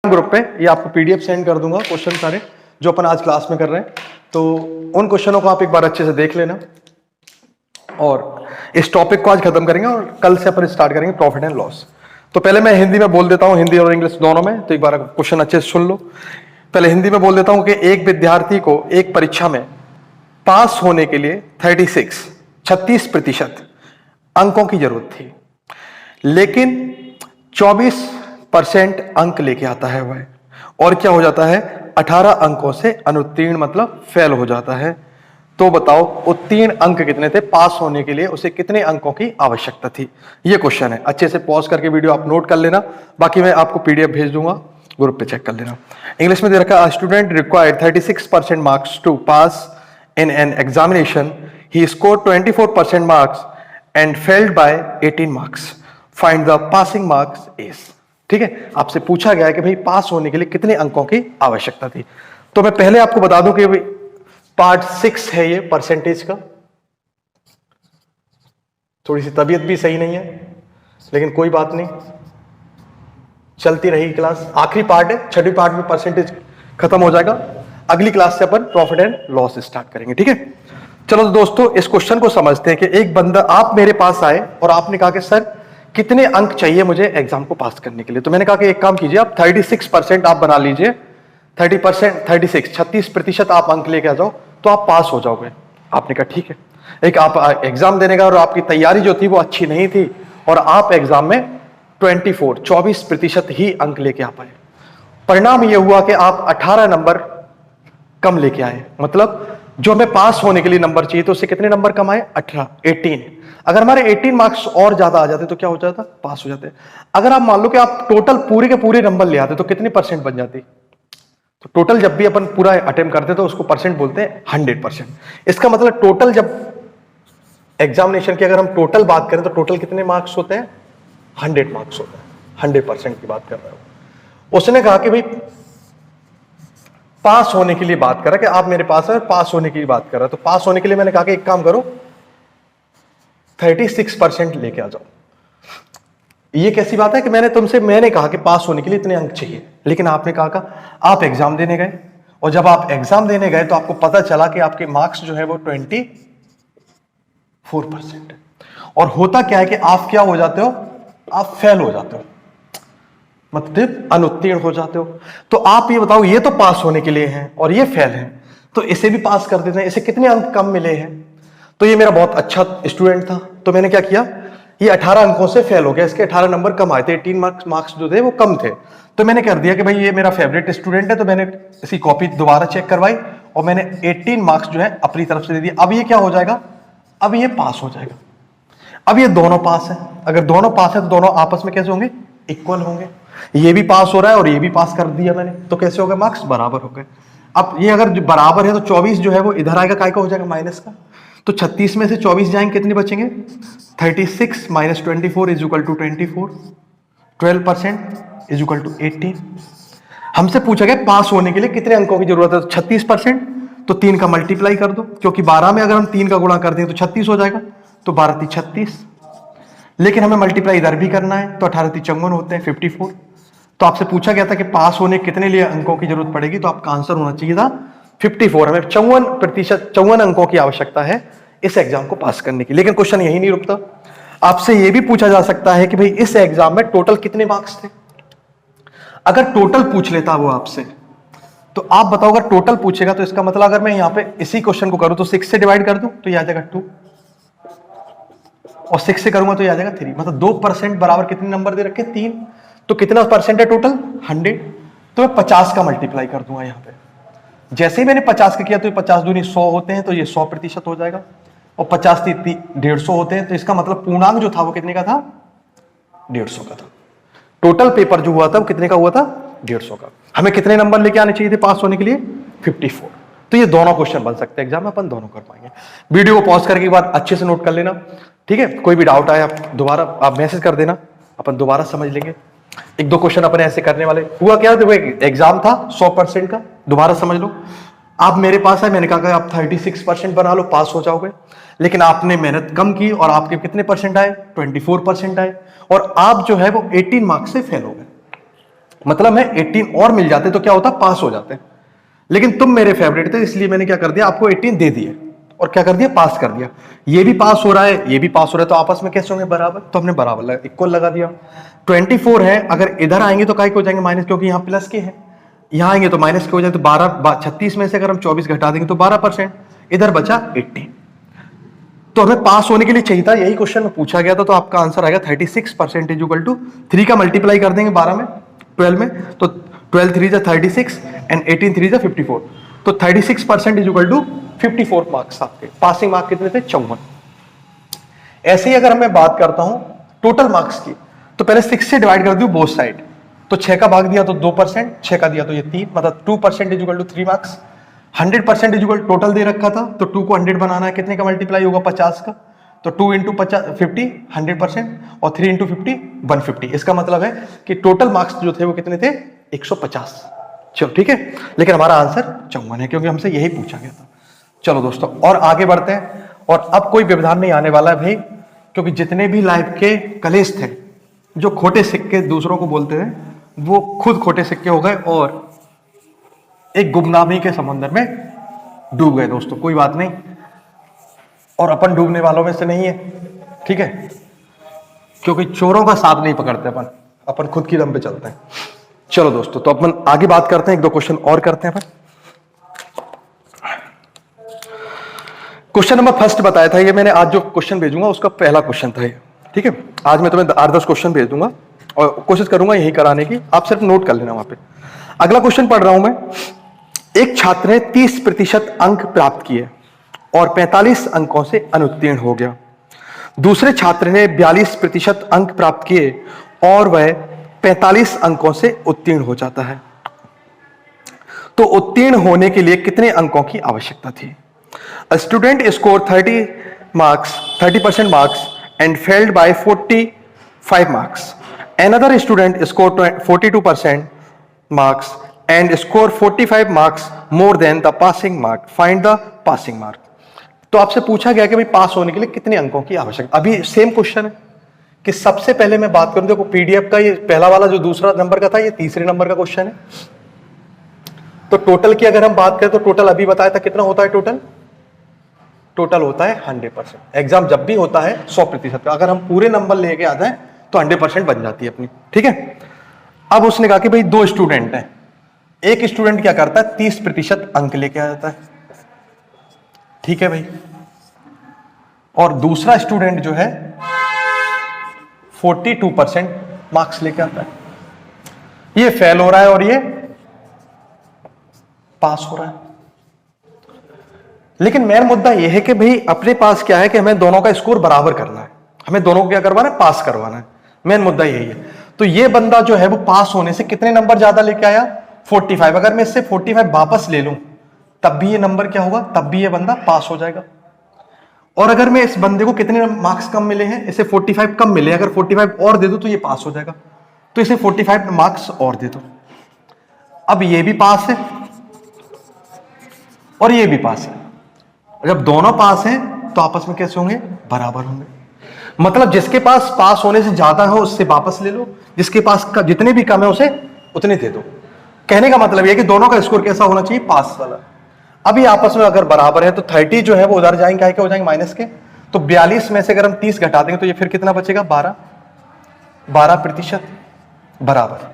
Group पे ये आपको पीडीएफ सेंड कर दूंगा, क्वेश्चन सारे जो अपन आज क्लास में कर रहे हैं, तो उन क्वेश्चनों को आप एक बार अच्छे से देख लेना और इस टॉपिक को आज खत्म करेंगे और कल से अपन स्टार्ट करेंगे प्रॉफिट एंड लॉस। तो पहले मैं हिंदी में बोल देता हूँ, हिंदी और इंग्लिश दोनों में, तो एक बार क्वेश्चन अच्छे से सुन लो। पहले हिंदी में बोल देता हूँ कि एक विद्यार्थी को एक परीक्षा में पास होने के लिए 36% अंकों की जरूरत थी, लेकिन 24% अंक लेके आता है वह, और क्या हो जाता है 18 अंकों से अनुत्तीर्ण मतलब फेल हो जाता है। तो बताओ उत्तीर्ण अंक कितने थे, पास होने के लिए उसे कितने अंकों की आवश्यकता थी, ये क्वेश्चन है। अच्छे से पॉज करके वीडियो आप नोट कर लेना, बाकी मैं आपको पीडीएफ भेज दूंगा, ग्रुप पे चेक कर लेना। इंग्लिश में दे रखा student required 36% marks to pass in an examination, he scored 24% marks and failed by 18 marks, find the passing marks is. ठीक है, आपसे पूछा गया है कि भाई पास होने के लिए कितने अंकों की आवश्यकता थी। तो मैं पहले आपको बता दूं कि पार्ट 6 है ये परसेंटेज का। थोड़ी सी तबीयत भी सही नहीं है, लेकिन कोई बात नहीं, चलती रहेगी क्लास। आखिरी पार्ट है, छठी पार्ट में परसेंटेज खत्म हो जाएगा। अगली क्लास से अपन प्रॉफिट एंड लॉस स्टार्ट करेंगे। ठीक है, चलो तो दोस्तों इस क्वेश्चन को समझते हैं कि एक बंदा, आप मेरे पास आए और आपने कहा कि सर कितने अंक चाहिए मुझे एग्जाम को पास करने के लिए। तो मैंने कहा कि एक काम कीजिए, आप 36% आप बना लीजिए, 36% आप अंक लेके आ जाओ तो आप पास हो जाओगे। आपने कहा ठीक है। एक आप एग्जाम देने का और आपकी तैयारी जो थी वो अच्छी नहीं थी और आप एग्जाम में 24% ही अंक लेके आ पाए। परिणाम यह हुआ कि आप 18 नंबर कम लेके आए, मतलब जो हमें पास होने के लिए नंबर चाहिए तो उससे कितने नंबर कम आए, 18। अगर हमारे 18 मार्क्स और ज्यादा आ जाते तो क्या हो जाता, पास हो जाते। अगर आप मान लो कि आप टोटल पूरे के पूरे नंबर ले आते तो कितने परसेंट बन जाती। तो टोटल जब भी अपन पूरा अटेम्प्ट करते तो उसको परसेंट बोलते हैं 100%। इसका मतलब टोटल जब एग्जामिनेशन की अगर हम टोटल बात करें तो टोटल कितने मार्क्स होते हैं, 100 मार्क्स होते हैं। 100% की बात कर रहे हो। उसने कहा कि भाई पास होने के लिए बात करा कि आप मेरे पास है, पास होने की बात कर रहा। तो पास होने के लिए मैंने कहा कि एक काम करो 36% लेके आ जाओ। ये कैसी बात है कि मैंने कहा कि पास होने के लिए इतने अंक चाहिए, लेकिन आपने कहा आप एग्जाम देने गए और जब आप एग्जाम देने गए तो आपको पता चला कि आपके मार्क्स जो है वो 24% है। और होता क्या है कि आप क्या हो जाते हो, आप फेल हो जाते हो, मतलब अनुत्तीर्ण हो जाते हो। तो आप ये बताओ, ये तो पास होने के लिए हैं और ये फेल है, तो इसे भी पास कर देते हैं। इसे कितने अंक कम मिले हैं, तो ये मेरा बहुत अच्छा स्टूडेंट था, तो मैंने क्या किया, ये 18 अंकों से फेल हो गया, इसके 18 नंबर कम आए थे, 18 मार्क्स जो थे वो कम थे। तो मैंने कर दिया कि भाई ये मेरा फेवरेट स्टूडेंट है, तो मैंने इसकी कॉपी दोबारा चेक करवाई और मैंने 18 मार्क्स जो है अपनी तरफ से दे दिए। अब ये क्या हो जाएगा, अब ये पास हो जाएगा। अब ये दोनों पास है, अगर दोनों पास है तो दोनों आपस में कैसे होंगे, इक्वल होंगे। ये भी पास हो रहा है और ये भी पास कर दिया मैंने, तो कैसे हो गए, मार्क्स बराबर हो गए। अब ये अगर बराबर है तो 24 जो है वो इधर आएगा, काय का हो जाएगा, माइनस का। तो 36 में से 24 जाएंगे, कितने बचेंगे, 36 minus 24 is equal to 24, 12% is equal to 18। हमसे पूछा गया पास होने के लिए कितने अंकों की जरूरत है, तो 36%, तो 3 का मल्टीप्लाई कर दो, क्योंकि 12 में अगर हम 3 का गुणा कर दें तो 36 हो जाएगा, तो 12 × 36। लेकिन हमें मल्टीप्लाई इधर भी करना है, तो 18 × 54 होते हैं 54। तो आपसे पूछा गया था कि पास होने कितने लिए अंकों की जरूरत पड़ेगी, तो आपका आंसर होना चाहिए था 54। हमें 54% अंकों की आवश्यकता है इस एग्जाम को पास करने की। लेकिन क्वेश्चन यही नहीं रुकता, आपसे यह भी पूछा जा सकता है कि भाई इस एग्जाम में टोटल कितने मार्क्स थे। अगर टोटल पूछ लेता वो आपसे, तो आप बताओ, अगर टोटल पूछेगा तो इसका मतलब अगर मैं यहां पे इसी क्वेश्चन को करूं तो 6 से डिवाइड कर दूं तो ये आ जाएगा 2, और 6 से करूंगा तो ये आ जाएगा 3। मतलब 2% बराबर कितने नंबर दे रखे, 3। तो कितना परसेंट है टोटल, 100। तो मैं 50 का मल्टीप्लाई कर दूंगा यहां पे। जैसे ही मैंने 50 का किया तो 50 दूनी 100 होते हैं, तो ये 100% हो जाएगा, और 50 × 3 150 होते हैं। तो इसका मतलब पूर्णांक जो था वो कितने का था, 150 का था। टोटल पेपर जो हुआ था वो कितने का हुआ था, 150 का। हमें कितने नंबर लेके आने चाहिए थे पास होने के लिए, 54। तो ये दोनों क्वेश्चन बन सकते हैं एग्जाम में, अपन दोनों कर पाएंगे। वीडियो को पॉज करके एक बार अच्छे से नोट कर लेना, ठीक है। कोई भी डाउट आए आप दोबारा आप मैसेज कर देना, अपन दोबारा समझ लेंगे। 1-2 क्वेश्चन अपन ऐसे करने वाले। हुआ क्या, देखो एग्जाम था 100% का, दोबारा समझ लो। आप मेरे पास है, मैंने कहा आप 36% बना लो, पास हो जाओगे। लेकिन आपने मेहनत कम की और आपके कितने परसेंट आए, 24% आए, और आप जो है वो 18 मार्क्स से फेल हो गए। मतलब मैं 18 और मिल जाते तो क्या होता, पास हो जाते। लेकिन तुम मेरे फेवरेट थे, इसलिए मैंने क्या कर दिया, आपको 18 दे दिए और क्या कर दिया, पास कर दिया। ये भी पास हो रहा है, ये भी पास हो रहा है, तो आपस में कैसे होंगे, बराबर। तो हमने बराबर इक्वल लगा दिया। 24 है, अगर इधर आएंगे तो काय को हो जाएंगे माइनस, क्योंकि यहाँ प्लस के है। यहाँ आएंगे तो माइनस के हो जाएंगे, तो 36 में से अगर हम 24 घटा देंगे तो 12%, इधर बचा 18। तो हमें पास होने के लिए चाहिए था, यही क्वेश्चन में पूछा गया था। तो आपका आंसर आएगा 36% इज इक्वल टू 3 का मल्टीप्लाई कर देंगे 12 में 12 में, तो 12 3 जा 36 एंड 18 3 जा 54। तो 36% इज इक्वल टू 54 मार्क्स। आपके पासिंग मार्क कितने थे, 54। ऐसे ही अगर मैं बात करता हूं टोटल मार्क्स की, तो पहले 6 से डिवाइड कर दूं बोथ साइड। तो 6 का भाग दिया तो 2%, 6 का दिया तो ये 3, मतलब 2% is equal to 3 marks. 100% is equal total दे रखा था, तो 2 को 100 बनाना है, कितने का मल्टीप्लाई होगा, 50 का। तो 2 इंटू 50 100%, और 3 इंटू 50 150। इसका मतलब है कि टोटल मार्क्स जो थे वो कितने थे, 150। चलो ठीक है, लेकिन हमारा आंसर 54 है, क्योंकि हमसे यही पूछा गया था। चलो दोस्तों और आगे बढ़ते हैं। और अब कोई व्यवधान नहीं आने वाला है भाई, क्योंकि जितने भी लाइफ के कलेश थे, जो खोटे सिक्के दूसरों को बोलते थे, वो खुद खोटे सिक्के हो गए और एक गुमनामी के समंदर में डूब गए दोस्तों। कोई बात नहीं, और अपन डूबने वालों में से नहीं है, ठीक है, क्योंकि चोरों का साथ नहीं पकड़ते अपन खुद की दम पे चलते हैं। चलो दोस्तों, तो अपन आगे बात करते हैं, एक दो क्वेश्चन और करते हैं अपन। क्वेश्चन नंबर फर्स्ट बताया था, ये मैंने आज जो क्वेश्चन भेजूंगा उसका पहला क्वेश्चन था ये, ठीक है। आज मैं तुम्हें 8-10 क्वेश्चन भेज दूंगा और कोशिश करूंगा यही कराने की, आप सिर्फ नोट कर लेना वहां पे। अगला क्वेश्चन पढ़ रहा हूं मैं। एक छात्र ने 30% अंक प्राप्त किए और 45 अंकों से अनुत्तीर्ण हो गया। दूसरे छात्र ने 42% अंक प्राप्त किए और वह 45 अंकों से उत्तीर्ण हो जाता है। तो उत्तीर्ण होने के लिए कितने अंकों की आवश्यकता थी? A student scored 30% marks and failed by 45 marks. Another student scored 42% marks and scored 45 marks more than the passing mark. Find the passing mark. तो आपसे पूछा गया कि भाई पास होने के लिए कितने अंकों की आवश्यकता। अभी सेम क्वेश्चन है कि सबसे पहले मैं बात करूं, देखो पीडीएफ का ये पहला वाला जो दूसरा नंबर का था, ये तीसरे नंबर का क्वेश्चन है। तो टोटल की अगर हम बात करें तो टोटल अभी बताया था कितना होता है, टोटल होता है 100%। एग्जाम जब भी होता है 100% का, अगर हम पूरे नंबर लेके आते हैं तो 100% बन जाती है अपनी, ठीक है। अब उसने कहा कि भाई 2 स्टूडेंट हैं, एक स्टूडेंट क्या करता है 30% अंक लेके आ जाता है, ठीक है भाई, और दूसरा स्टूडेंट जो है 42% मार्क्स लेके आता है। ये फेल हो रहा है और ये पास हो रहा है। लेकिन मेन मुद्दा यह है कि भाई अपने पास क्या है कि हमें दोनों का स्कोर बराबर करना है, हमें दोनों को क्या करवाना है, पास करवाना है। मेन मुद्दा यही है। तो ये बंदा जो है वो पास होने से कितने नंबर ज्यादा लेके आया, 45। अगर मैं इससे 45 वापस ले लूं तब भी ये नंबर क्या होगा, तब भी ये बंदा पास हो जाएगा। और अगर मैं इस बंदे को कितने मार्क्स कम मिले हैं, इसे 45 कम मिले, अगर 45 और दे दूं तो ये पास हो जाएगा। तो इसे 45 मार्क्स और दे दो। अब ये भी पास है और ये भी पास है। जब दोनों पास हैं तो आपस में कैसे होंगे, बराबर होंगे। मतलब जिसके पास पास होने से ज्यादा हो उससे वापस ले लो, जिसके पास जितने भी कम है उसे उतने दे दो। कहने का मतलब यह है कि दोनों का स्कोर कैसा होना चाहिए, पास वाला। अभी आपस में अगर बराबर है तो 30 जो है वो उधर जाएंगे, क्या हो जाएंगे माइनस के। तो 42 में से अगर हम 30 घटा देंगे तो ये फिर कितना बचेगा, 12% बराबर।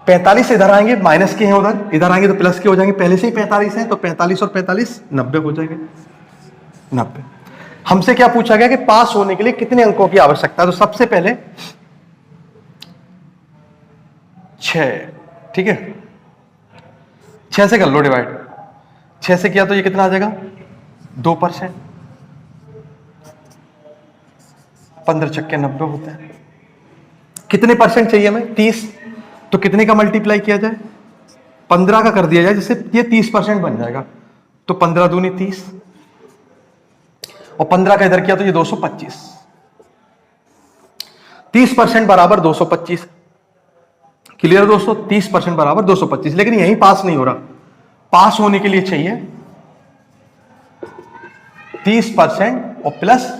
45 इधर आएंगे, माइनस के हैं उधर, इधर आएंगे तो प्लस के हो जाएंगे, पहले से ही 45 है, तो 45 और 45 90 हो जाएंगे, 90। हमसे क्या पूछा गया कि पास होने के लिए कितने अंकों की आवश्यकता है। तो सबसे पहले 6, ठीक है, 6 से कर लो डिवाइड। 6 से किया तो ये कितना आ जाएगा, 2%। 15 छक्के 90 होते हैं। कितने परसेंट चाहिए हमें, 30। तो कितने का मल्टीप्लाई किया जाए, 15 का कर दिया जाए, जिससे ये 30% बन जाएगा। तो 15 दूनी 30 और 15 का इधर किया तो ये 225। 30% बराबर 225। क्लियर दोस्तों, 30% बराबर 225। लेकिन यही पास नहीं हो रहा, पास होने के लिए चाहिए 30% और प्लस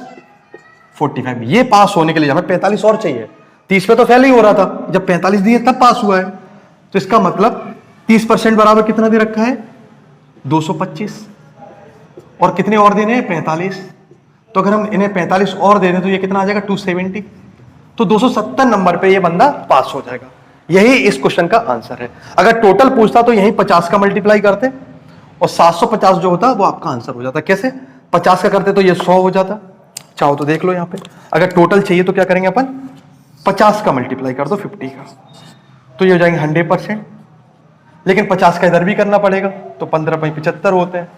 45। ये पास होने के लिए हमें 45 और चाहिए। 30 पे तो फेल ही हो रहा था, जब 45 दिए तब पास हुआ है। तो इसका मतलब 30% बराबर कितना दे रखा है, 225, और कितने और देने हैं, 45। तो अगर हम इन्हें 45 और दे दें तो ये कितना आ जाएगा, 270। तो 270 नंबर पे ये बंदा पास हो जाएगा। यही इस क्वेश्चन का आंसर है। अगर टोटल पूछता तो यही 50 का मल्टीप्लाई करते और 750 जो होता वो आपका आंसर हो जाता। कैसे, 50 का करते तो ये 100 हो जाता। चाहो तो देख लो यहां पे, अगर टोटल चाहिए तो क्या करेंगे अपन, 50 का मल्टीप्लाई कर दो 50 का, तो ये हो जाएंगे 100%। लेकिन 50 का इधर भी करना पड़ेगा, तो 15 बाई 75 होते हैं,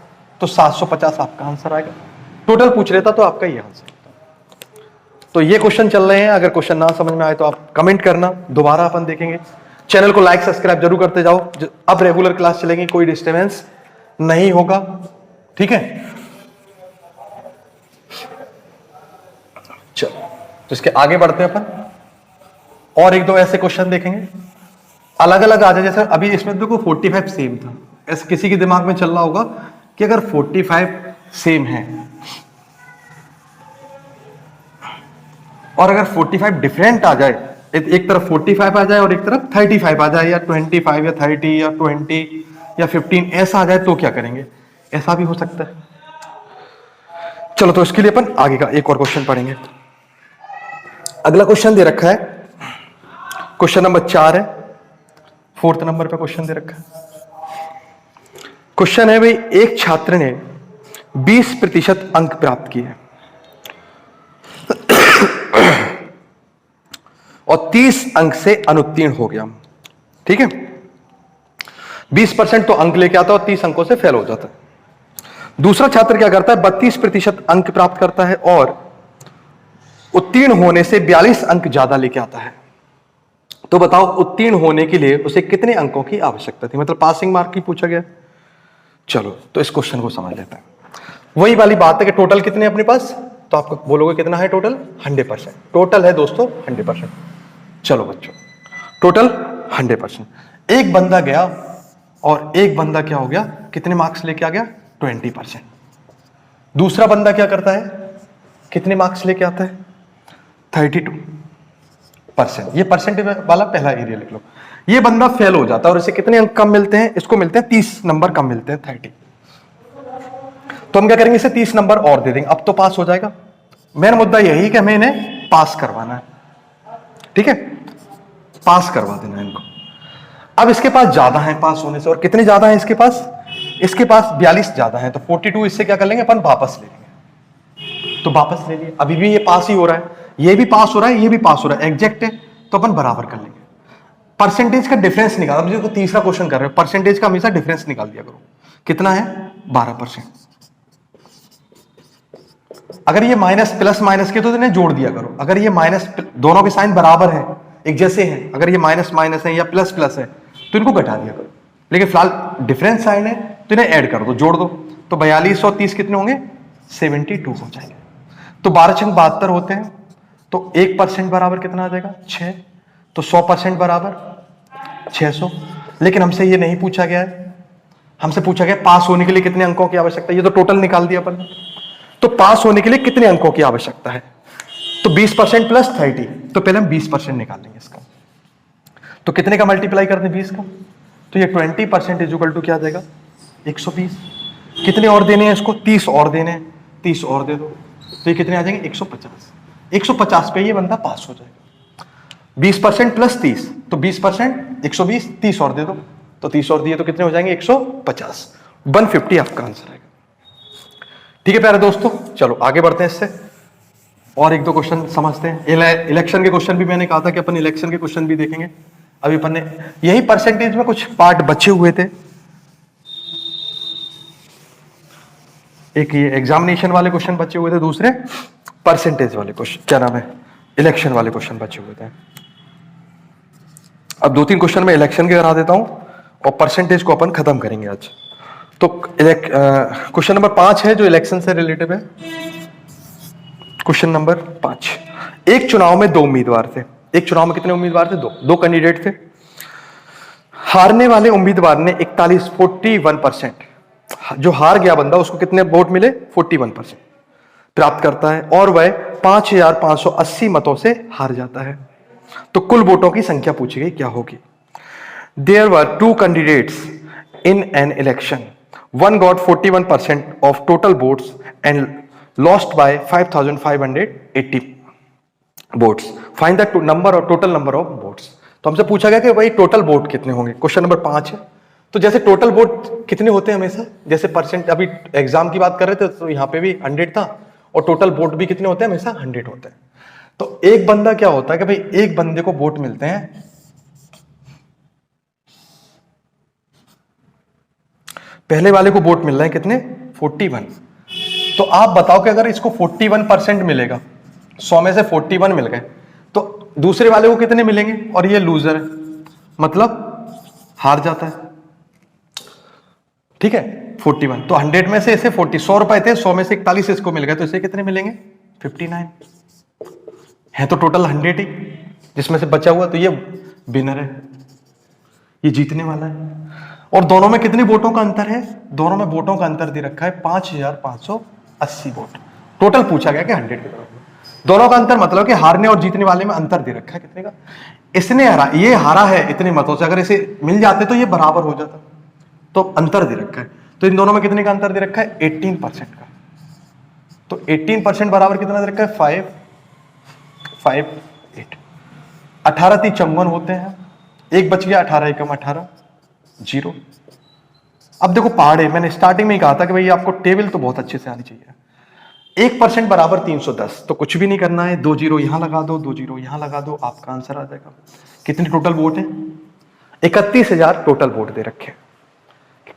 तो 750 आपका आंसर आएगा। टोटल पूछ लेता तो आपका ये आंसर होता। तो ये क्वेश्चन चल रहे हैं। अगर क्वेश्चन ना समझ में आए तो आप कमेंट करना, दोबारा अपन देखेंगे। चैनल को लाइक सब्सक्राइब जरूर करते जाओ। अब रेगुलर क्लास चलेगी, कोई डिस्टर्बेंस नहीं होगा, ठीक है। चलो तो इसके आगे बढ़ते हैं अपन, और एक दो ऐसे क्वेश्चन देखेंगे अलग अलग आ जाए। जैसे अभी इसमें देखो 45 सेम था, ऐसे किसी के दिमाग में चल रहा होगा कि अगर 45 सेम है और अगर 45 डिफरेंट आ जाए, एक तरफ 45 आ जाए और एक तरफ 35 आ जाए, या 25 या 30 या 20 या 15 ऐसा आ जाए, तो क्या करेंगे। ऐसा भी हो सकता है। चलो तो इसके लिए अपन आगे का एक और क्वेश्चन पढ़ेंगे। अगला क्वेश्चन दे रखा है, क्वेश्चन नंबर 4 है, 4th नंबर पे क्वेश्चन दे रखा है। क्वेश्चन है भाई, एक छात्र ने 20% अंक प्राप्त किए और 30 अंक से अनुत्तीर्ण हो गया, ठीक है। 20% तो अंक लेके आता है और 30 अंकों से फेल हो जाता है। दूसरा छात्र क्या करता है, 32% अंक प्राप्त करता है और उत्तीर्ण होने से 42 अंक ज्यादा लेके आता है। तो बताओ उत्तीर्ण होने के लिए उसे कितने अंकों की आवश्यकता थी, मतलब पासिंग मार्क की पूछा गया। चलो तो इस क्वेश्चन को समझ लेते हैं। वही वाली बात है कि टोटल कितने अपने पास, तो आप बोलोगे कितना है टोटल, 100%। टोटल है दोस्तों 100%। चलो बच्चों, टोटल 100%। एक बंदा गया और एक बंदा क्या हो गया, कितने मार्क्स लेके आ गया, 20%। दूसरा बंदा क्या करता है, कितने मार्क्स लेके आता है, 32%। ये परसेंटेज वाला पहला एरिया लिख लो। ये बंदा फेल हो जाता है और इसे कितने अंक कम मिलते हैं, इसको मिलते हैं 30 नंबर कम मिलते हैं, 30। तो हम क्या करेंगे, इसे 30 नंबर और दे देंगे, अब तो पास हो जाएगा। मेरा मुद्दा यही कि हमें इन्हें पास करवाना है, ठीक है, पास करवा देना है इनको। अब इसके पास ज्यादा है पास होने से, और कितने ज्यादा है इसके पास 42 ज्यादा है, तो 42 इससे क्या कर लेंगे अपन, वापस ले लेंगे। तो वापस ले लिए, अभी भी ये पास ही हो रहा है, ये भी पास हो रहा है, ये भी पास हो रहा है, एग्जैक्ट है, तो अपन बराबर कर लेंगे। परसेंटेज का डिफरेंस निकाल, अब जो तीसरा क्वेश्चन कर रहे हो, परसेंटेज का हमेशा डिफरेंस निकाल दिया करो। कितना है, 12%। अगर ये माइनस प्लस माइनस के तो इन्हें जोड़ दिया करो। अगर ये माइनस, दोनों के साइन बराबर है, एक जैसे हैं, अगर ये माइनस माइनस है या प्लस प्लस है तो इनको घटा दिया करो। लेकिन फिलहाल डिफरेंस साइन है तो इन्हें ऐड कर दो, जोड़ दो। तो 42 और 30 कितने होंगे, 72 हो जाएंगे। तो 12 छंग 72 होते हैं, तो 1% बराबर कितना आ जाएगा, 6। तो 100% बराबर 600। लेकिन हमसे ये नहीं पूछा गया है, हमसे पूछा गया पास होने के लिए कितने अंकों की आवश्यकता है। ये तो टोटल निकाल दिया अपन। तो पास होने के लिए कितने अंकों की आवश्यकता है, तो 20% प्लस 30। तो पहले हम 20% निकाल लेंगे इसका। तो कितने का मल्टीप्लाई कर दें 20 का, तो ये 20% इज इक्वल टू क्या आ जाएगा, 120। कितने और देने हैं इसको, 30 और देने हैं, 30 और दे दो, तो ये कितने आ जाएंगे, 150। 150 पे ये बंदा पास हो जाएगा। 20% प्लस 30, तो 20% 120, 30 और दे दो, तो 30 और दिए तो कितने हो जाएंगे, 150। 150 आपका आंसर आएगा। ठीक है प्यारे दोस्तों, चलो आगे बढ़ते हैं इससे, और एक दो क्वेश्चन समझते हैं। इलेक्शन के क्वेश्चन भी मैंने कहा था कि अपन इलेक्शन के क्वेश्चन भी देखेंगे। अभी अपन ने यही परसेंटेज में कुछ पार्ट बचे हुए थे, एक ये एग्जामिनेशन वाले क्वेश्चन बचे हुए थे, दूसरे परसेंटेज वाले क्वेश्चन, क्या नाम है, इलेक्शन वाले क्वेश्चन बचे हुए थे। अब 2-3 क्वेश्चन मैं इलेक्शन के करा देता हूं और परसेंटेज को अपन खत्म करेंगे आज। तो क्वेश्चन नंबर 5 है जो इलेक्शन से रिलेटेड है। क्वेश्चन नंबर 5, एक चुनाव में 2 उम्मीदवार थे। एक चुनाव में कितने उम्मीदवार थे, दो कैंडिडेट थे। हारने वाले उम्मीदवार ने 41% जो हार गया बंदा, उसको कितने वोट मिले, 41% प्राप्त करता है, और वह 5580 मतों से हार जाता है। तो कुल वोटों की संख्या पूछी गई क्या होगी। There were two candidates in an election, one got 41% of total votes and lost by 5580 votes, find the number और टोटल नंबर ऑफ वोट्स। तो हमसे पूछा गया कि भाई टोटल वोट कितने होंगे, क्वेश्चन नंबर 5 है। तो जैसे टोटल वोट कितने होते हैं हमेशा, जैसे परसेंट अभी एग्जाम की बात कर रहे थे तो यहाँ पे भी 100 था, और टोटल वोट भी कितने होते हैं, हमेशा 100 होते हैं। तो एक बंदा क्या होता है कि भाई एक बंदे को वोट मिलते हैं, पहले वाले को वोट मिल रहे हैं कितने, 41। तो आप बताओ कि अगर इसको 41% मिलेगा, 100 में से 41 मिल गए, तो दूसरे वाले को कितने मिलेंगे, और ये लूजर है, मतलब हार जाता है। ठीक है, 41, तो 100 में से इसे 100 रुपए थे, 100 में से 41 इसको मिल गए, तो इसे कितने मिलेंगे, 59 है। तो टोटल 100 ही, जिसमें से बचा हुआ, तो ये विनर है, ये जीतने वाला है। और दोनों में कितने वोटों का अंतर है, दोनों में वोटों का अंतर दे रखा है 5580 वोट। टोटल पूछा गया कि 100 की तरफ, दोनों का अंतर मतलब कि हारने और जीतने वाले में अंतर दे रखा है कितने का। इसने हारा, ये हारा है इतने मतों से, अगर इसे मिल जाते तो ये बराबर हो जाता, तो अंतर दे रखा है। तो इन दोनों में कितने का अंतर दे रखा है, 18% का। तो 18% बराबर कितना दे रखा है, 558। 18 × 3 = 54 होते हैं, एक बच गया, 18 एकम 18, 0। अब देखो पहाड़ है, मैंने स्टार्टिंग में ही कहा था कि भाई आपको टेबल तो बहुत अच्छे से आनी चाहिए। 1% बराबर 310, तो कुछ भी नहीं करना है, 2 0 यहां लगा दो, 2 0 यहां लगा दो, आपका आंसर आ जाएगा। कितने टोटल वोट है, 31,000 टोटल वोट दे रखे।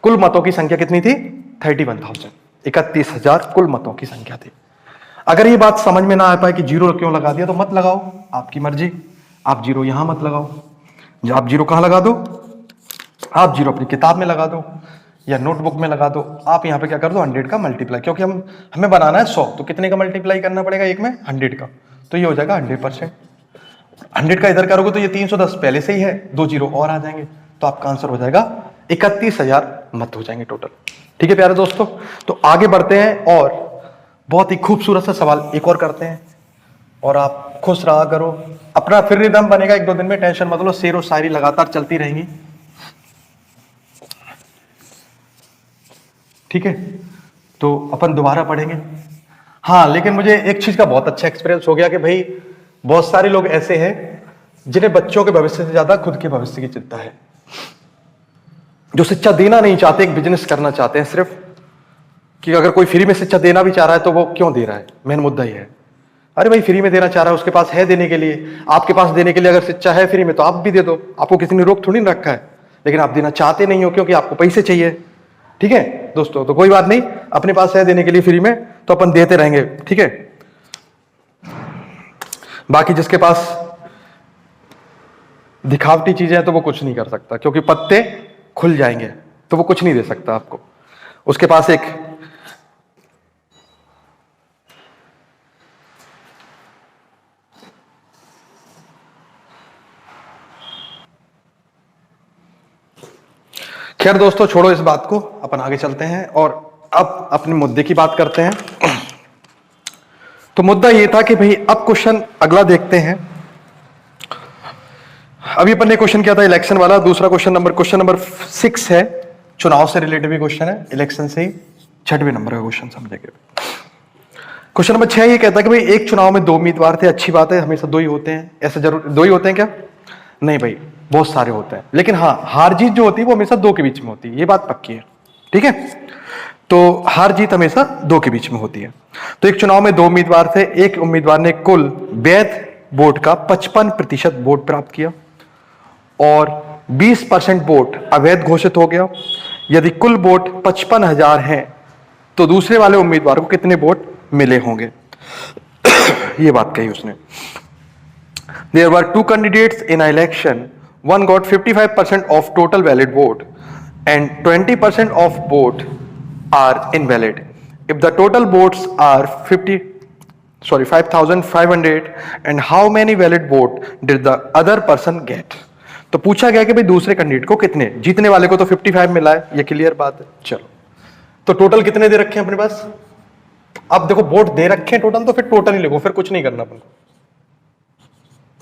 कुल मतों की संख्या कितनी थी, 31,000, 31,000 कुल मतों की संख्या थी। अगर ये बात समझ में ना आ पाए कि 0 क्यों लगा दिया, तो मत लगाओ, आपकी मर्जी। आप 0 यहां मत लगाओ, आप 0 कहां लगा दो, आप 0 अपनी किताब में लगा दो या नोटबुक में लगा दो। आप यहाँ पे क्या कर दो, 100 का मल्टीप्लाई, क्योंकि हमें बनाना है 100, तो कितने का मल्टीप्लाई करना पड़ेगा, एक में 100 का, तो ये हो जाएगा 100%। 100 का इधर करोगे तो ये 310 पहले से ही है, 2 0 और आ जाएंगे, तो आपका आंसर हो जाएगा 31,000 मत हो जाएंगे टोटल। ठीक है प्यारे दोस्तों, तो आगे बढ़ते हैं और बहुत ही खूबसूरत सा सवाल एक और करते हैं, और आप खुश रहा करो, अपना फिर रिदम बनेगा 1-2 दिन में, टेंशन मत लो, शेर और शायरी लगातार चलती रहेंगी। ठीक है, तो अपन दोबारा पढ़ेंगे। हाँ, लेकिन मुझे एक चीज का बहुत अच्छा एक्सपीरियंस हो गया कि भाई बहुत सारे लोग ऐसे हैं जिन्हें बच्चों के भविष्य से ज्यादा खुद के भविष्य की चिंता है, जो शिक्षा देना नहीं चाहते, एक बिजनेस करना चाहते हैं सिर्फ, कि अगर कोई फ्री में शिक्षा देना भी चाह रहा है तो वो क्यों दे रहा है, मेन मुद्दा ही है। अरे भाई फ्री में देना चाह रहा है, उसके पास है देने के लिए, आपके पास देने के लिए अगर शिक्षा है फ्री में तो आप भी दे दो, आपको किसी ने रोक थोड़ी ना रखा है, लेकिन आप देना चाहते नहीं हो क्योंकि आपको पैसे चाहिए। ठीक है दोस्तों, तो कोई बात नहीं, अपने पास है देने के लिए फ्री में तो अपन देते रहेंगे। ठीक है, बाकी जिसके पास दिखावटी चीजें हैं तो वो कुछ नहीं कर सकता, क्योंकि पत्ते खुल जाएंगे तो वो कुछ नहीं दे सकता आपको। उसके पास एक खैर दोस्तों, छोड़ो इस बात को, अपन आगे चलते हैं और अब अपने मुद्दे की बात करते हैं। तो मुद्दा ये था कि भाई अब क्वेश्चन अगला देखते हैं। अभी अपन ने क्वेश्चन किया था इलेक्शन वाला, दूसरा क्वेश्चन नंबर 6 है, चुनाव से रिलेटेड भी क्वेश्चन है, इलेक्शन से ही 6वें नंबर का क्वेश्चन समझेंगे। क्वेश्चन नंबर 6 ये कहता है कि भाई एक चुनाव में 2 उम्मीदवार थे, अच्छी बात है, हमेशा 2 ही होते हैं, ऐसा जरूर 2 ही होते हैं क्या, नहीं भाई बहुत सारे होते हैं, लेकिन हाँ हार जीत जो होती है वो हमेशा 2 के बीच में होती है, ये बात पक्की है। ठीक है, तो हार जीत हमेशा 2 के बीच में होती है। तो एक चुनाव में 2 उम्मीदवार थे, एक उम्मीदवार ने कुल वैध वोट का 55% वोट प्राप्त किया और 20% वोट अवैध घोषित हो गया। यदि कुल वोट 55,000 हैं तो दूसरे वाले उम्मीदवार को कितने वोट मिले होंगे, ये बात कही उसने। There were 2 candidates in an election. One got 55% of total valid vote and 20% of vote are invalid. If the total votes are 5,500 and how many valid vote did the other person get? तो पूछा गया कि भाई दूसरे candidate को कितने, जीतने वाले को तो 55 मिला है, ये क्लियर बात है। चलो, तो टोटल कितने दे रखे हैं अपने पास, अब देखो वोट दे रखे हैं टोटल, तो फिर टोटल ही लिखो, फिर कुछ नहीं करना अपन को।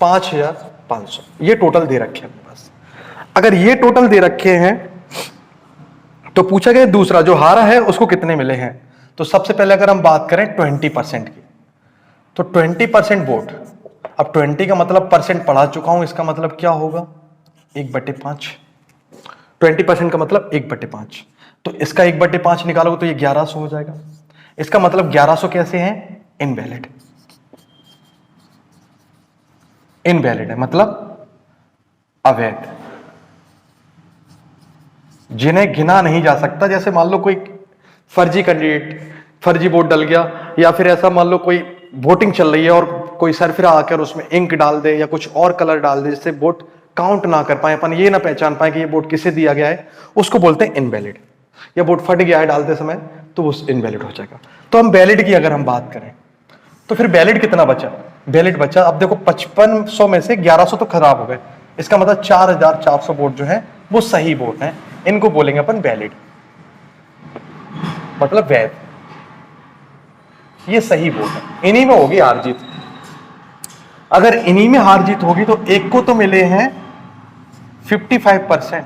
5,500 ये टोटल दे रखे हैं अपने पास। अगर ये टोटल दे रखे हैं तो पूछा गया दूसरा जो हारा है उसको कितने मिले हैं। तो सबसे पहले अगर हम बात करें 20% की, तो 20% वोट, अब 20 का मतलब परसेंट पढ़ा चुका हूं, इसका मतलब क्या होगा 1/5। 20% का मतलब 1/5, तो इसका 1/5 निकालोगे तो ये 1100 हो जाएगा। इसका मतलब 1100 कैसे हैं, इनवैलिड। इनवैलिड है मतलब अवैध, जिन्हें गिना नहीं जा सकता। जैसे मान लो कोई फर्जी कैंडिडेट फर्जी वोट डल गया, या फिर ऐसा मान लो कोई वोटिंग चल रही है और कोई सरफिरा आकर उसमें इंक डाल दे या कुछ और कलर डाल दे जिससे वोट काउंट ना कर पाए, अपन ये ना पहचान पाए कि ये वोट किसे दिया गया है, उसको बोलते हैं इनवैलिड। या वोट फट गया है डालते समय तो वो इनवैलिड हो जाएगा। तो हम वैलिड की अगर हम बात करें तो फिर वैलिड कितना बचा, वैलिड बचा, अब देखो 5500 में से 1100 तो खराब हो गए, इसका मतलब 4400 वोट जो है वो सही वोट है, इनको बोलेंगे अपन वैलिड, मतलब वैध, ये सही वोट है। इन्हीं में होगी हार जीत। अगर इन्हीं में हार जीत होगी तो एक को तो मिले हैं 55%,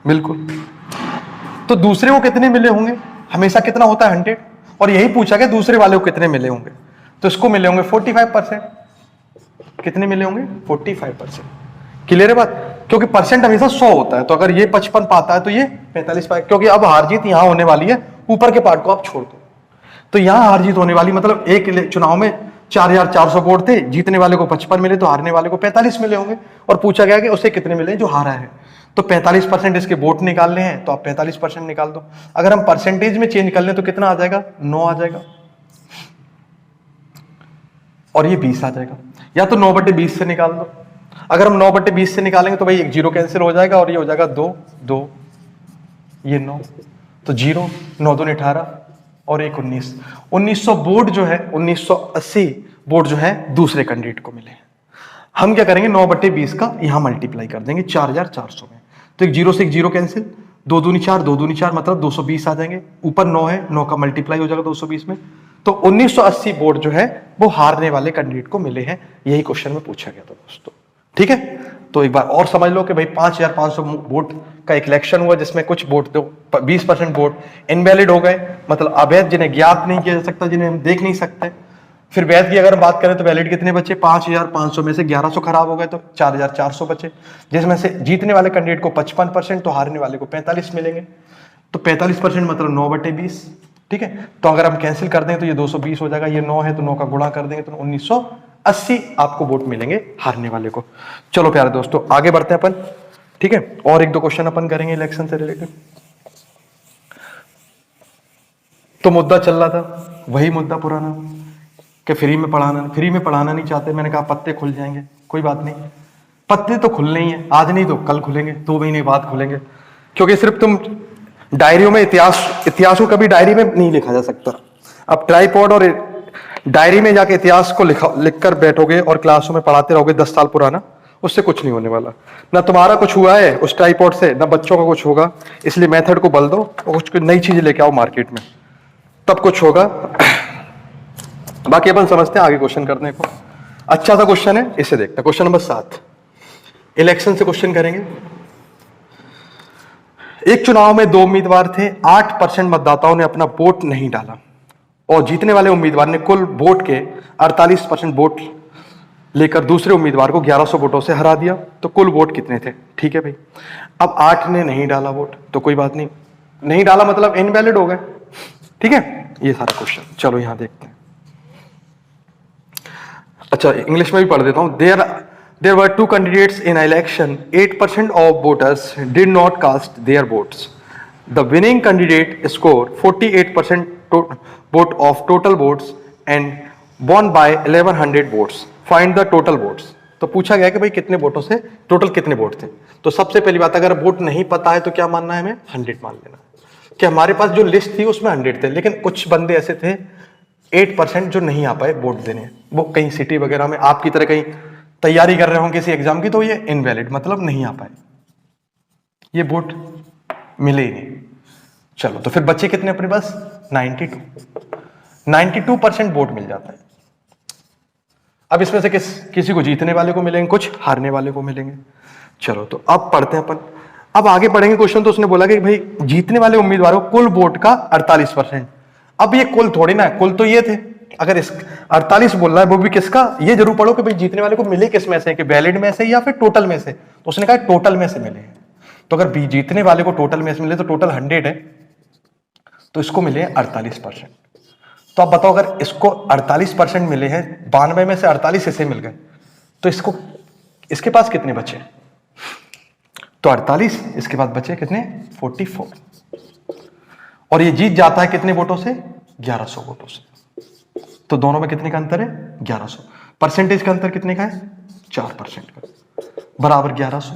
बिल्कुल, तो दूसरे को कितने मिले होंगे, हमेशा कितना होता है 100, और यही पूछा गया दूसरे वाले को कितने मिले होंगे, तो इसको मिले होंगे 45%। कितने मिले होंगे 45%। क्लियर है बात, क्योंकि परसेंट हमेशा 100 होता है, तो अगर ये 55 पाता है तो ये 45 पाए, क्योंकि अब हार जीत यहां होने वाली है, ऊपर के पार्ट को आप छोड़ दो, तो यहां हार जीत होने वाली, मतलब एक चुनाव में 4400 वोट थे, जीतने वाले को 55 मिले तो हारने वाले को 45 मिले होंगे, और पूछा गया कि उसे कितने मिले जो हारा है, तो 45% इसके वोट निकालने हैं, तो आप 45% निकाल दो। अगर हम परसेंटेज में चेंज कर लें तो कितना आ जाएगा, 9 आ जाएगा, और ये 20 आ जाएगा, या तो 9/20 से निकाल दो। अगर हम 9/20 से निकालेंगे तो भाई एक जीरो कैंसिल हो जाएगा, और ये हो जाएगा 2 2, ये 9, तो 0 9 2 18, और एक 19, 1900 वोट जो है 1980 वोट जो है दूसरे कैंडिडेट को मिले। हम क्या करेंगे 9/20 का यहां मल्टीप्लाई कर देंगे 4400 में, तो एक जीरो से एक जीरो कैंसिल, 2 दूनी 4 2 दूनी 4 मतलब 220 आ जाएंगे, ऊपर 9 है, 9 का मल्टीप्लाई हो जाएगा 220 में, तो 1980 वोट जो है वो हारने वाले कैंडिडेट को मिले हैं। यही क्वेश्चन में पूछा गया था दोस्तों, ठीक है। तो एक बार और समझ लो कि भाई 5500 वोट का एक इलेक्शन हुआ जिसमें कुछ वोट तो 20% वोट इनवैलिड हो गए, मतलब अवैध, जिन्हें ज्ञात नहीं किया जा सकता, जिन्हें हम देख नहीं सकते। फिर वैध की अगर हम बात करें तो वैलिड कितने बचे, 5500 में से 1100 खराब हो गए तो 4400 बचे, जिसमें से जीतने वाले कैंडिडेट को 55%, तो हारने वाले को 45 मिलेंगे, तो 45% मतलब 9/20, ठीक है। तो अगर हम कैंसिल कर दें तो ये 220 हो जाएगा, ये 9 है तो 9 का गुणा कर देंगे तो 1980 आपको वोट मिलेंगे हारने वाले को। चलो प्यारे दोस्तों आगे बढ़ते हैं अपन, ठीक है, और एक दो क्वेश्चन अपन करेंगे इलेक्शन से रिलेटेड। तो मुद्दा चल रहा था वही मुद्दा पुराना कि फ्री में पढ़ाना नहीं चाहते, मैंने कहा पत्ते खुल जाएंगे, कोई बात नहीं, पत्ते तो खुलने ही है, आज नहीं तो कल खुलेंगे, 2 महीने बाद खुलेंगे, क्योंकि सिर्फ तुम डायरियों में इतिहास को कभी डायरी में नहीं लिखा जा सकता। अब ट्राइपॉड और डायरी में जाके इतिहास को लिखकर बैठोगे और क्लासों में पढ़ाते रहोगे 10 साल पुराना, उससे कुछ नहीं होने वाला, ना तुम्हारा कुछ हुआ है उस ट्राइपॉड से, ना बच्चों का कुछ होगा। इसलिए मेथड को बल दो और कुछ नई चीजें लेके आओ मार्केट में, तब कुछ होगा। बाकी अपन समझते हैं, आगे क्वेश्चन करने को अच्छा सा क्वेश्चन है, इसे देखते हैं। क्वेश्चन नंबर 7 इलेक्शन से क्वेश्चन करेंगे। एक चुनाव में 2 उम्मीदवार थे, 8% मतदाताओं ने अपना वोट नहीं डाला और जीतने वाले उम्मीदवार ने कुल वोट के 48% वोट लेकर दूसरे उम्मीदवार को 1100 वोटों से हरा दिया। तो कुल वोट कितने थे, ठीक है भाई। अब 8 ने नहीं डाला वोट तो कोई बात नहीं, नहीं डाला मतलब इनवैलिड हो गए, ठीक है, ये सारा क्वेश्चन। चलो यहां देखते हैं। अच्छा इंग्लिश में भी पढ़ देता हूं। There were 2 candidates in an election. 8% of voters did not cast their votes. The winning candidate scored 48% vote of total votes and won by 1100 votes. Find the total votes. तो पूछा गया कि भाई कितने वोटों से टोटल कितने वोट थे। तो सबसे पहली बात, अगर वोट नहीं पता है तो क्या मानना है हमें, 100 मान लेना कि हमारे पास जो लिस्ट थी उसमें 100 थे, लेकिन कुछ बंदे ऐसे थे 8% जो नहीं आ पाए वोट देने, वो कहीं सिटी वगैरह में आपकी तरह कहीं तैयारी कर रहे हो किसी एग्जाम की, तो ये इनवैलिड मतलब नहीं आ पाए, ये वोट मिले ही नहीं। चलो तो फिर बच्चे कितने अपने पास, 92% वोट मिल जाता है। अब इसमें से किसी को जीतने वाले को मिलेंगे, कुछ हारने वाले को मिलेंगे। चलो तो अब पढ़ते हैं अपन। अब आगे पढ़ेंगे क्वेश्चन। तो उसने बोला कि भाई जीतने वाले उम्मीदवारों कुल वोट का 48%। अब ये कुल थोड़ी ना है, कुल तो ये थे। अगर इस 48 बोल रहा है वो भी किसका, ये जरूर पढ़ो कि भाई जीतने वाले को मिले किस में से, कि वैलिड में से या फिर टोटल में से। तो उसने कहा टोटल में से मिले। तो अगर जीतने वाले को टोटल में से मिले तो टोटल 100 है, तो इसको मिले 48%। तो आप बताओ अगर इसको 48% मिले हैं, 92 में से 48 इसे मिल गए, तो इसके पास कितने बचे? तो 48, इसके बाद बचे कितने? 44। और ये जीत जाता है कितने वोटों से? 1100 वोटों से। तो दोनों में कितने का अंतर है? 1100। परसेंटेज का अंतर कितने का है? 4% का, बराबर 1100।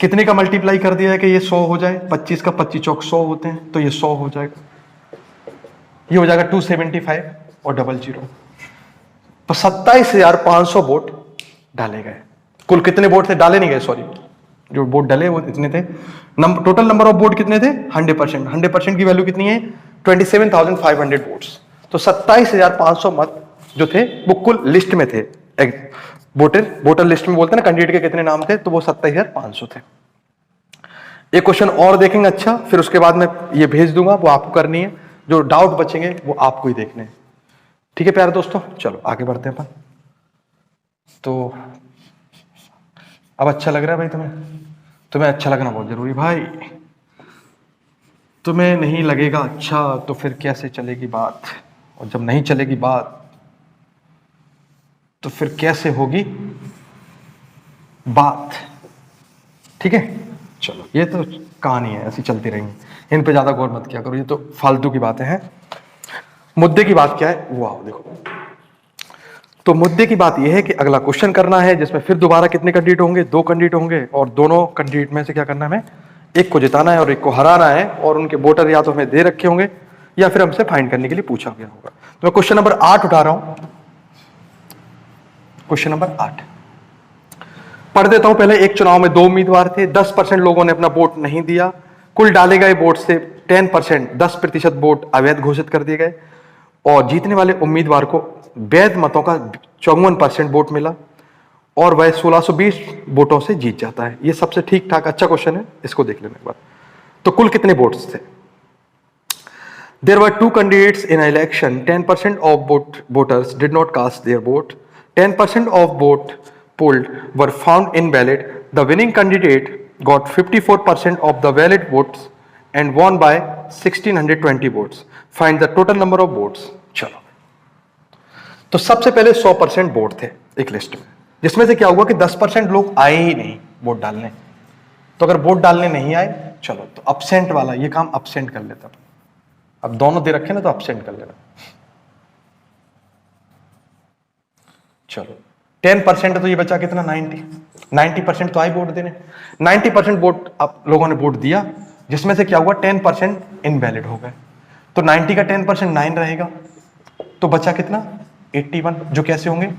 कितने का मल्टीप्लाई कर दिया है कि ये 100 हो जाए? 25 का 25 चौक 100 होते हैं, तो ये 100 हो जाएगा। ये हो जाएगा 275 और 00। तो 27,500 वोट डाले गए। कुल कितने वोट थे? डाले नहीं गए, सॉरी, जो वोट डाले वो इतने थे। टोटल नंबर ऑफ वोट कितने थे? 100%। 100% की वैल्यू कितनी है? 27,500 वोट्स। तो 27,500 मत जो थे वो कुल लिस्ट में थे, वोटर लिस्ट में बोलते हैं ना कैंडिडेट के कितने नाम थे, तो वो 27,500 थे। एक क्वेश्चन और देखेंगे, अच्छा, फिर उसके बाद मैं ये भेज दूंगा, वो आपको करनी है। जो डाउट बचेंगे वो आपको ही देखने हैं। ठीक है प्यारे दोस्तों, चलो आगे बढ़ते हैं अपन। तो अब अच्छा लग रहा है भाई तुम्हें अच्छा लगना बहुत जरूरी भाई। तुम्हें नहीं लगेगा अच्छा तो फिर कैसे चलेगी बात, और जब नहीं चलेगी बात तो फिर कैसे होगी बात। ठीक है, चलो ये तो कहानी है, ऐसी चलती रहेंगी, इन पे ज्यादा गौर मत किया करो, ये तो फालतू की बातें हैं। मुद्दे की बात क्या है वो आओ देखो। तो मुद्दे की बात यह है कि अगला क्वेश्चन करना है जिसमें फिर दोबारा कितने कैंडिडेट होंगे? 2 कैंडिडेट होंगे, और दोनों कैंडिडेट में से क्या करना है? हमें एक को जिताना है और एक को हराना है, और उनके वोटर या तो हमें दे रखे होंगे या फिर हमसे फाइंड करने के लिए पूछा गया होगा। तो मैं क्वेश्चन नंबर 8 उठा रहा हूं। क्वेश्चन नंबर 8 पढ़ देता हूं। पहले एक चुनाव में 2 उम्मीदवार थे, 10% लोगों ने अपना वोट नहीं दिया। कुल डाले गए वोट से 10% वोट अवैध घोषित कर दिए गए, और जीतने वाले उम्मीदवार को वैध मतों का 54% वोट मिला, और वह 1620 वोटों से जीत जाता है। ये सबसे ठीक ठाक अच्छा क्वेश्चन है, इसको देख लेना एक बार। तो कुल कितने वोट्स थे? There were 2 candidates in an election. 10% of voters did not cast their vote. 10% of vote polled were found invalid. The winning candidate got 54% of the valid votes and won by 1620 votes. Find the total number of votes. चलो, तो सबसे पहले 100% vote थे एक list में, जिसमें से क्या हुआ कि 10% लोग आए ही नहीं वोट डालने। तो अगर वोट डालने नहीं आए, चलो तो अब्सेंट वाला ये काम अब्सेंट कर लेता। अब दोनों दे रखे ना, तो अब्सेंट कर लेना। चलो 10% तो ये बचा कितना? 90% तो आए वोट देने। 90% वोट आप लोगों ने वोट दिया, जिसमें से क्या हुआ? 10% इनवैलिड हो गए। तो 90 का 10% 9 रहेगा, तो बचा कितना? 81, जो कैसे होंगे?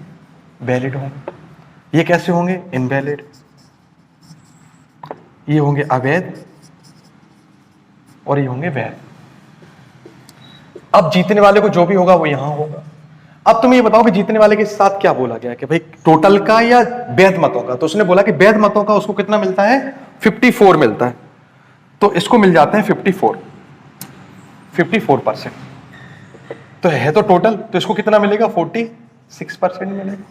वैलिड होंगे। ये कैसे होंगे? इनवैलिड। ये होंगे अवैध, और ये होंगे वैध। अब जीतने वाले को जो भी होगा वो यहां होगा। अब तुम ये बताओ कि जीतने वाले के साथ क्या बोला गया कि भाई टोटल का या वैध मतों का? तो उसने बोला कि वैध मतों का उसको कितना मिलता है? 54 मिलता है। तो इसको मिल जाते हैं 54%। तो है तो टोटल, तो इसको कितना मिलेगा? 46% मिलेगा।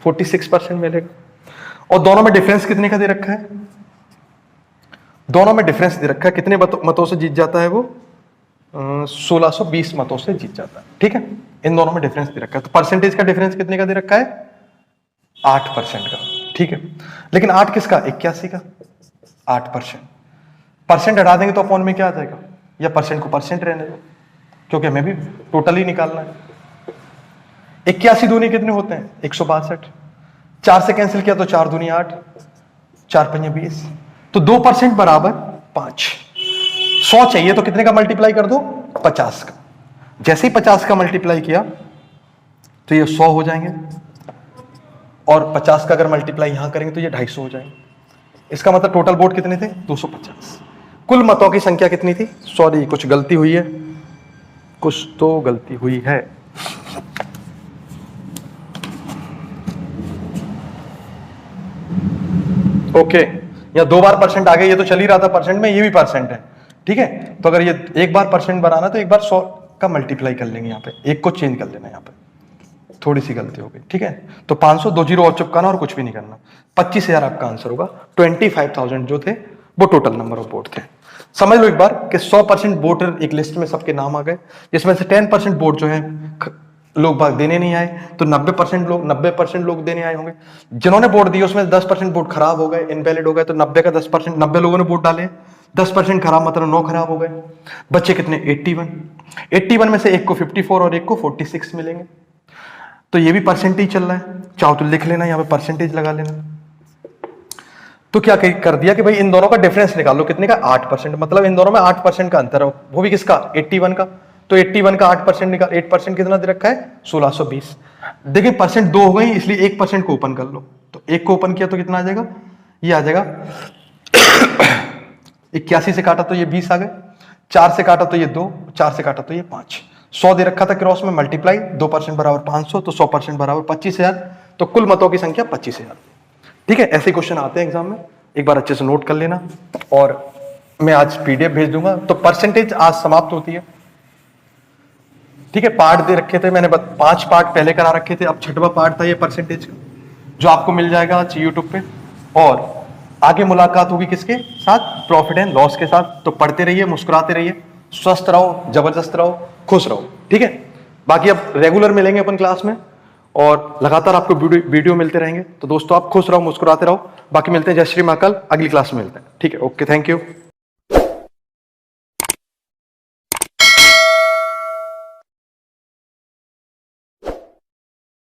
46% मिलेगा। और दोनों में डिफरेंस कितने का दे रखा है? दोनों में डिफरेंस दे रखा है, कितने मतों से जीत जाता है वो? 1620 मतों से जीत जाता है। ठीक है, इन दोनों में डिफरेंस दे रखा है। तो परसेंटेज का डिफरेंस कितने का दे रखा है? 8% का। ठीक है, लेकिन 8 किसका? 81 का। 8%। परसेंट हटा देंगे तो अपॉन में क्या आ जाएगा? या परसेंट को परसेंट रहने दो, क्योंकि हमें भी टोटल ही निकालना है। 81 दूनी कितने होते हैं? 162। 4 से कैंसिल किया तो 4 दूनी 8, 4 पंजे 20। तो 2% बराबर 5। 100 चाहिए तो कितने का मल्टीप्लाई कर दो? 50 का। जैसे ही 50 का मल्टीप्लाई किया तो ये 100 हो जाएंगे, और 50 का अगर मल्टीप्लाई यहां करेंगे तो ये 250 हो जाएंगे। इसका मतलब टोटल वोट कितने थे? 250। कुल मतों की संख्या कितनी थी? सॉरी, कुछ गलती हुई है, कुछ तो गलती हुई है। ओके, या 2 बार परसेंट आ गया, ये तो चल ही रहा था परसेंट में, ये भी परसेंट है, ठीक है। तो अगर ये एक बार परसेंट बनाना तो एक बार 100 का मल्टीप्लाई कर लेंगे, यहाँ पे एक को चेंज कर लेना, यहाँ पे थोड़ी सी गलती हो गई, ठीक है। तो 500, 2 जीरो और चिपकाना और कुछ भी नहीं करना। 25,000 आपका आंसर होगा। 25,000 जो थे वो टोटल नंबर ऑफ वोट थे। समझ लो एक बार कि 100% वोटर एक लिस्ट में सबके नाम आ गए, जिसमें से 10% वोट जो है लोग भाग देने नहीं आए, तो 90% लोग देने आए होंगे। जिन्होंने वोट दिए उसमें 10% वोट खराब हो गए, इनवैलिड हो गए, तो 90 का 10%, 90 लोगों ने वोट डाले, 10% खराब मतलब 9 खराब हो गए। बच्चे कितने? 81 में से एक को 54 और एक को 46 मिलेंगे। तो ये भी परसेंटेज चल रहा है, चाहो तो लिख लेना, यहाँ पे परसेंटेज लगा लेना। तो क्या कर दिया कि भाई इन दोनों का डिफरेंस निकाल लो, कितने का? 8%, मतलब इन दोनों में 8% का अंतर है, वो भी किसका? 81 का। तो 81 का 8% निकाल, 8% कितना दे रखा है? 1620। देखिए परसेंट 2 हो गई, इसलिए 1% को ओपन कर लो। तो 1 को ओपन किया तो कितना आ जाएगा? ये आ जाएगा 81 से काटा तो ये 20 आ गए, 4 से काटा तो ये 2, 4 से काटा तो ये 5। 100 दे रखा था क्रॉस में, मल्टीप्लाई 2% बराबर 500, तो 100% बराबर 25,000। तो कुल मतों की संख्या 25,000। ठीक है, ऐसे क्वेश्चन आते हैं एग्जाम में, एक बार अच्छे से नोट कर लेना। और मैं आज पीडीएफ भेज दूंगा। तो परसेंटेज आज समाप्त होती है, ठीक है। पार्ट दे रखे थे मैंने, 5 पार्ट पहले करा रखे थे, अब 6वां पार्ट था ये परसेंटेज का, जो आपको मिल जाएगा आज यूट्यूब पे। और आगे मुलाकात होगी किसके साथ? प्रॉफिट एंड लॉस के साथ। तो पढ़ते रहिए, मुस्कुराते रहिए, स्वस्थ रहो, जबरदस्त रहो, खुश रहो, ठीक है। बाकी अब रेगुलर मिलेंगे अपन क्लास में और लगातार आपको वीडियो मिलते रहेंगे। तो दोस्तों आप खुश रहो, मुस्कुराते रहो। बाकी मिलते हैं, जय श्री महाकाल, अगली क्लास में मिलते हैं, ठीक है। Okay, thank you.